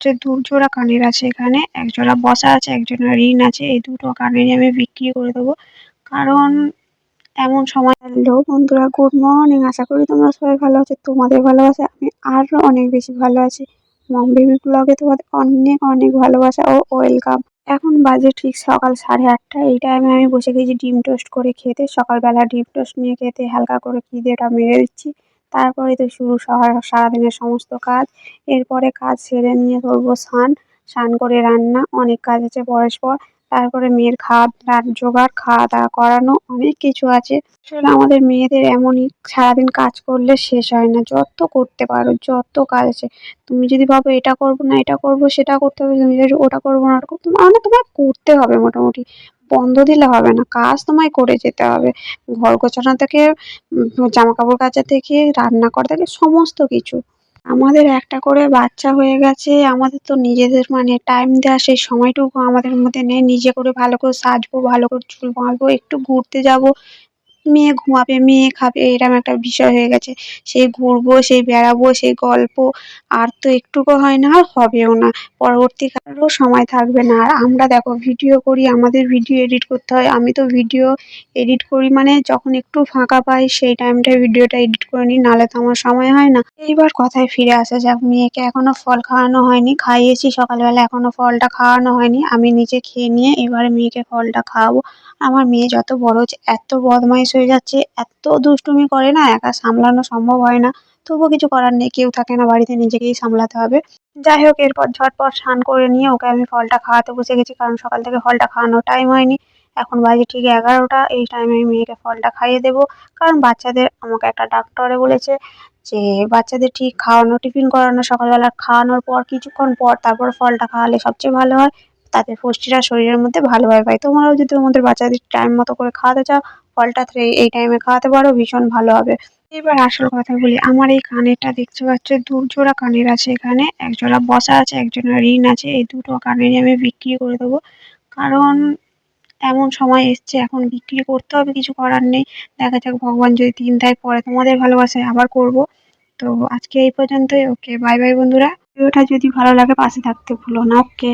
হচ্ছে ২ জোড়া কানের আছে এখানে। ১ জোড়া বসা আছে, ১ জোড়া রিং আছে। এই দুটো কানেরই আমি বিক্রি করে দেবো। কারণ এমন সময়। হ্যালো বন্ধুরা, গুড মর্নিং। আশা করি তোমরা সবাই ভালো আছো। তোমাদের ভালোবাসা আমি আরো অনেক বেশি ভালো আছি। মম বেবি ব্লগে তোমাদের অনেক অনেক ভালোবাসা ও ওয়েলকাম। এখন বাজে ঠিক সকাল 8:30। এই টাইমে আমি বসে গেছি ডিম টোস্ট করে খেতে। সকালবেলা ডিম টোস্ট নিয়ে খেতে হালকা করে খিদেটা মেরে দিচ্ছি। তারপরে তো শুরু সারাদিনের সমস্ত কাজ। এরপরে কাজ সেরে নিয়ে করবো স্নান। স্নান করে রান্না, অনেক কাজ আছে পরস্পর। তারপরে মেয়ের জোগাড়, খাওয়া দাওয়া করানো, অনেক কিছু আছে। আসলে আমাদের মেয়েদের এমনই, সারাদিন কাজ করলে শেষ হয় না। যত করতে পারো, যত কাজ আছে। তুমি যদি ভাবো এটা করবো না, এটা করবো, সেটা করতে হবে, তুমি যদি ওটা করবো না, ওটা করতে মানে তোমায় করতে হবে মোটামুটি। বন্ধ দিলে হবে না, কাজ তোমায় করে যেতে হবে। ঘর গোছানো থেকে জামা কাপড় কাচা থেকে রান্না করা থেকে সমস্ত কিছু। আমাদের একটা করে বাচ্চা হয়ে গেছে, আমাদের তো নিজেদের মানে টাইম দেওয়ার সেই সময়টুকু আমাদের মধ্যে নেই। নিজে করে ভালো করে সাজবো, ভালো করে চুল বাঁধবো, একটু ঘুরতে যাবো, মেয়ে ঘুমাবে, মেয়ে খাবে, এরকম একটা বিষয় হয়ে গেছে। সেই ঘুরবো, সেই বেড়াবো, সেই গল্প আর তো একটুকু হয় না, আর হবেও না। পরবর্তীকালেও সময় থাকবে না। আর আমরা দেখো ভিডিও করি, আমাদের ভিডিও এডিট করতে হয়। আমি তো ভিডিও এডিট করি মানে যখন একটু ফাঁকা পাই সেই টাইমটায় ভিডিওটা এডিট করে নিই, নাহলে তো আমার সময় হয় না। এইবার কথায় ফিরে আসা যাক। মেয়েকে এখনো ফল খাওয়ানো হয়নি, খাইয়েছি সকালবেলা, এখনো ফলটা খাওয়ানো হয়নি। আমি নিজে খেয়ে নিয়ে এবারে মেয়েকে ফলটা খাওয়াবো। আমার মেয়ে যত বড় হচ্ছে এত বদমাইশ হয়ে যাচ্ছে, এত দুষ্টুমি করে না, একা সামলানো সম্ভব হয় না। তবুও কিছু করার নেই, কেউ থাকে না বাড়িতে, নিজেকেই সামলাতে হবে। যাই হোক, এরপর ঝটপট স্নান করে নিয়ে ওকে আমি ফলটা খাওয়াতে বসে গেছি, কারণ সকাল থেকে ফলটা খাওয়ানোর টাইম হয়নি। এখন বাজে ঠিক 11টা। এই টাইমে আমি মেয়েকে ফলটা খাইয়ে দেবো। কারণ বাচ্চাদের, আমাকে একটা ডাক্তারে বলেছে যে বাচ্চাদের ঠিক খাওয়ানো, টিফিন করানো, সকালবেলা খাওয়ানোর পর কিছুক্ষণ পর তারপর ফলটা খাওয়ালে সবচেয়ে ভালো হয়। তাতে পুষ্টিটা শরীরের মধ্যে ভালোভাবে পায়। তোমরাও যদি তোমাদের বাচ্চাদের টাইম মতো করে খাওয়াতে চাও, ফলটা এই টাইমে খাওয়াতে পারো, ভীষণ ভালো হবে। এবার আসল কথা বলি, আমার এই কানেরটা দেখতে পাচ্ছ, ২ জোড়া কানের আছে এখানে। ১ জোড়া বসা আছে, ১ জোড়া রিং আছে। এই দুটো কানেরই আমি বিক্রি করে দেবো। কারণ এমন সময় এসছে, এখন বিক্রি করতে হবে, কিছু করার নেই। দেখা যাক, ভগবান যদি দিন দেয়, পরে তোমাদের ভালোবাসায় আবার করব। তো আজকে এই পর্যন্তই। ওকে, বাই বাই বন্ধুরা। ভিডিওটা যদি ভালো লাগে পাশে থাকতে ভুলো না। ওকে।